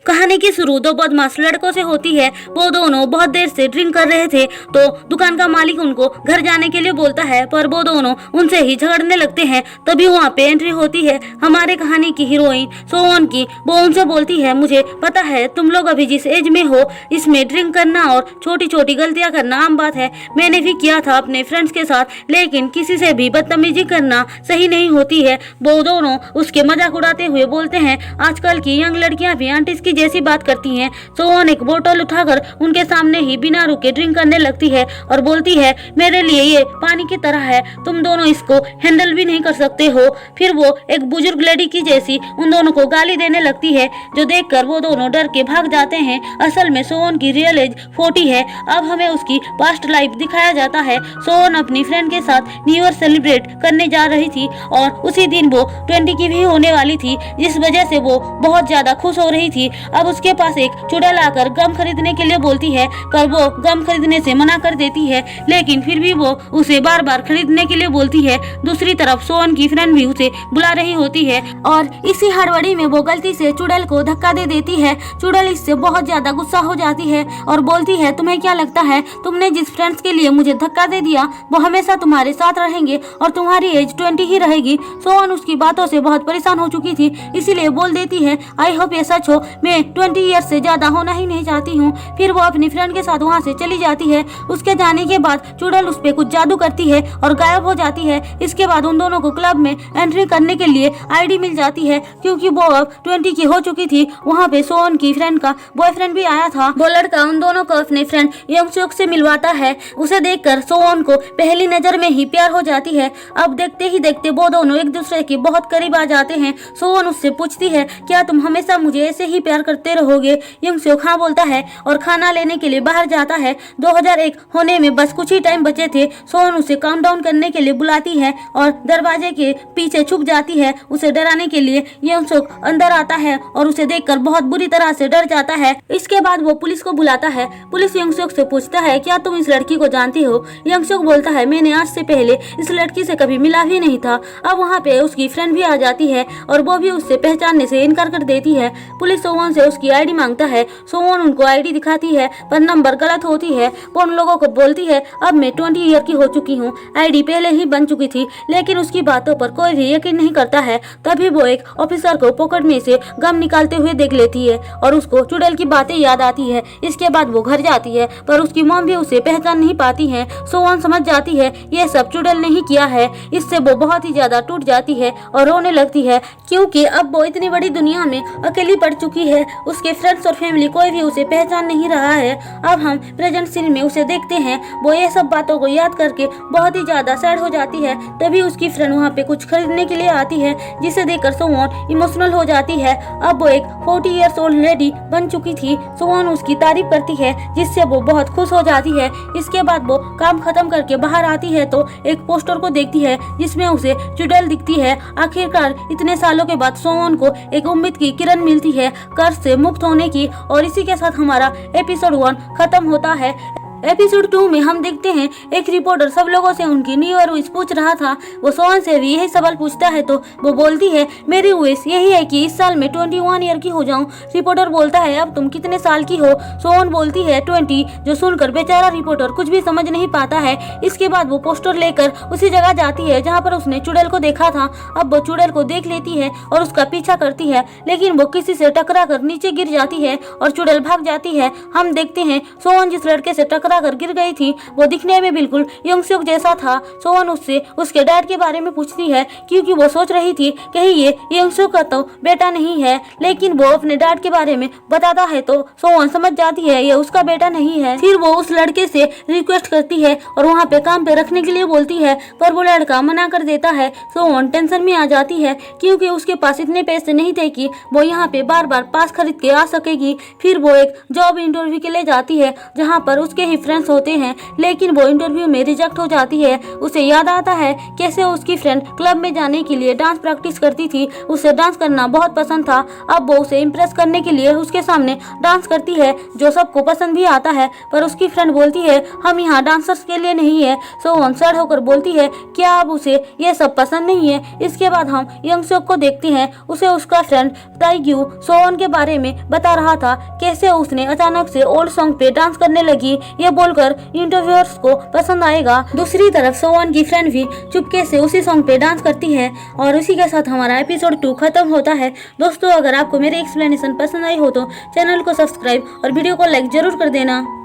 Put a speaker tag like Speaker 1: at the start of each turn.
Speaker 1: कहानी की शुरू दो बदमाश लड़कों से होती है। वो दोनों बहुत देर से ड्रिंक कर रहे थे तो दुकान का मालिक उनको घर जाने के लिए बोलता है, पर वो दोनों उनसे ही झगड़ने लगते हैं। तभी वहाँ पे एंट्री होती है हमारे कहानी की हीरोइन सोवन की। वो उनसे बोलती है, मुझे पता है तुम लोग अभी जिस एज में हो इसमें ड्रिंक करना और छोटी छोटी गलतियाँ करना आम बात है। मैंने भी किया था अपने फ्रेंड्स के साथ, लेकिन किसी से भी बदतमीजी करना सही नहीं होती है। वो दोनों उसके मजाक उड़ाते हुए बोलते हैं, आजकल की यंग लड़कियां भी आंटीज की जैसी बात करती हैं। सोवन एक बोतल उठाकर उनके सामने ही बिना रुके ड्रिंक करने लगती है और बोलती है, मेरे लिए ये पानी की तरह है, तुम दोनों इसको हैंडल भी नहीं कर सकते हो। फिर वो एक बुजुर्ग लेडी की जैसी उन दोनों को गाली देने लगती है, जो देखकर वो दोनों डर के भाग जाते हैं। असल में सोवन की रियल एज 40 है। अब हमें उसकी पास्ट लाइफ दिखाया जाता है। सोवन अपनी फ्रेंड के साथ न्यू ईयर सेलिब्रेट करने जा रही थी और उसी दिन वो 20 की भी होने वाली थी, जिस वजह से वो बहुत ज्यादा खुश हो रही थी। अब उसके पास एक चुड़ैल आकर गम खरीदने के लिए बोलती है, पर वो गम खरीदने से मना कर देती है, लेकिन फिर भी वो उसे बार बार खरीदने के लिए बोलती है। दूसरी तरफ सोवन की फ्रेंड भी उसे बुला रही होती है और इसी हड़बड़ी में वो गलती से चुड़ैल को धक्का दे देती है। चुड़ैल इससे बहुत ज्यादा गुस्सा हो जाती है और बोलती है, तुम्हें क्या लगता है तुमने जिस फ्रेंड्स के लिए मुझे धक्का दे दिया वो हमेशा तुम्हारे साथ रहेंगे और तुम्हारी एज 20 ही रहेगी। सोवन उसकी बातों से बहुत परेशान हो चुकी थी, इसीलिए बोल देती है, आई होप ये सच हो, मैं 20 ईयर्स से ज्यादा होना ही नहीं चाहती हूँ। फिर वो अपनी फ्रेंड के साथ वहाँ से चली जाती है। उसके जाने के बाद चुड़ैल उस पे कुछ जादू करती है और गायब हो जाती है। इसके बाद उन दोनों को क्लब में एंट्री करने के लिए आईडी मिल जाती है, क्योंकि वो अब 20 की हो चुकी थी। वहाँ पे सोवन की फ्रेंड का बॉयफ्रेंड भी आया था। वो लड़का उन दोनों को अपने फ्रेंड यंगसुक से मिलवाता है। उसे देखकर सोवन को पहली नजर में ही प्यार हो जाती है। अब देखते ही देखते वो दोनों एक दूसरे के बहुत करीब आ जाते हैं। सोवन उससे पूछती है, क्या तुम हमेशा मुझे ऐसे ही प्यार करते रहोगे? यंगसुक हाँ बोलता है और खाना लेने के लिए बाहर जाता है। 2001 होने में बस कुछ ही टाइम बचे थे। सोवन उसे काउंटडाउन करने के लिए बुलाती है और दरवाजे के पीछे छुप जाती है उसे डराने के लिए। यंगसुक अंदर आता है और उसे देखकर बहुत बुरी तरह से डर जाता है। इसके बाद वो पुलिस को बुलाता है। पुलिस यंगसुक से पूछता है, क्या तुम इस लड़की को जानती हो? यंगसुक बोलता है, मैंने आज से पहले इस लड़की से कभी मिला भी नहीं था। अब वहाँ पे उसकी फ्रेंड भी आ जाती है और वो भी उससे पहचानने से इनकार कर देती है। पुलिस सोवन से उसकी आईडी मांगता है। सोवन उनको आईडी दिखाती है, पर नंबर गलत होती है। वो उन लोगों को बोलती है, अब मैं 20 ईयर की हो चुकी हूँ, आईडी पहले ही बन चुकी थी, लेकिन उसकी बातों पर कोई भी यकीन नहीं करता है। तभी वो एक ऑफिसर को पॉकेट में से गम निकालते हुए देख लेती है और उसको चुड़ैल की बातें याद आती है। इसके बाद वो घर जाती है, पर उसकी मॉम भी उसे पहचान नहीं पाती है। सोवन समझ जाती है ये सब चुड़ैल नहीं किया है। इससे वो बहुत ही ज्यादा टूट जाती है और रोने लगती है, क्योंकि अब वो इतनी बड़ी दुनिया में अकेली पड़ चुकी है। उसके फ्रेंड्स और फैमिली कोई भी उसे पहचान नहीं रहा है। अब हम प्रेजेंट सीन में उसे देखते हैं। वो ये सब बातों को याद करके बहुत ही ज्यादा सैड हो जाती है। तभी उसकी फ्रेंड वहाँ पे कुछ खरीदने के लिए आती है, जिसे देखकर सोवन इमोशनल हो जाती है। अब वो एक 40 ईयर्स ओल्ड लेडी बन चुकी थी। सोवन उसकी तारीफ करती है, जिससे वो बहुत खुश हो जाती है। इसके बाद वो काम खत्म करके बाहर आती है तो एक पोस्टर को देखती है, जिसमें उसे चुड़ैल दिखती है। आखिरकार इतने सालों के बाद सोवन को एक उम्मीद की किरण मिलती है कर्ज से मुक्त होने की। और इसी के साथ हमारा एपिसोड 1 खत्म होता है। एपिसोड 2 में हम देखते हैं एक रिपोर्टर सब लोगों से उनकी न्यू ईयर विश पूछ रहा था। वो सोवन से भी यही सवाल पूछता है तो वो बोलती है, मेरी विश यही है कि इस साल में 21 ईयर की हो जाऊं। रिपोर्टर बोलता है, अब तुम कितने साल की हो? सोवन बोलती है 20, जो सुनकर बेचारा रिपोर्टर कुछ भी समझ नहीं पाता है। इसके बाद वो पोस्टर लेकर उसी जगह जाती है जहाँ पर उसने चुड़ैल को देखा था। अब वो चुड़ैल को देख लेती है और उसका पीछा करती है, लेकिन वो किसी से टकरा कर नीचे गिर जाती है और चुड़ैल भाग जाती है। हम देखते हैं सोवन जिस लड़के से टकरा कर गिर गई थी वो दिखने में बिल्कुल यंगसुक जैसा था। सोवन उससे उसके डैड के बारे में पूछती है, क्योंकि वो सोच रही थी कहीं ये यंगसुक का तो बेटा नहीं है, लेकिन वो अपने डैड के बारे में बताता है तो सोवन समझ जाती है ये उसका बेटा नहीं है। फिर वो उस लड़के से रिक्वेस्ट करती है और वहाँ पे काम पे रखने के लिए बोलती है, पर वो लड़का मना कर देता है। सोवन टेंशन में आ जाती है, क्योंकि उसके पास इतने पैसे नहीं थे कि वो यहाँ पे बार बार पास खरीद के आ सकेगी। फिर वो एक जॉब इंटरव्यू के लिए जाती है, जहाँ पर उसके ही फ्रेंड्स होते हैं, लेकिन वो इंटरव्यू में रिजेक्ट हो जाती है। उसे याद आता है कैसे उसकी फ्रेंड क्लब में जाने के लिए डांस प्रैक्टिस करती थी। उसे डांस करना बहुत पसंद था। अब वो उसे इम्प्रेस करने के लिए उसके सामने डांस करती है, जो सबको पसंद भी आता है। पर उसकी फ्रेंड बोलती है हम यहाँ डांसर्स के लिए नहीं है। सोवन सैड होकर बोलती है क्या अब उसे ये सब पसंद नहीं है। इसके बाद हम यंग सोक को देखते हैं। उसे उसका फ्रेंड ताइग्यू सोवन के बारे में बता रहा था, कैसे उसने अचानक से ओल्ड सॉन्ग पे डांस करने लगी, ये बोलकर इंटरव्यूअर्स को पसंद आएगा। दूसरी तरफ सोवन की फ्रेंड भी चुपके से उसी सॉन्ग पे डांस करती है और उसी के साथ हमारा एपिसोड 2 खत्म होता है। दोस्तों, अगर आपको मेरी एक्सप्लेनेशन पसंद आई हो तो चैनल को सब्सक्राइब और वीडियो को लाइक जरूर कर देना।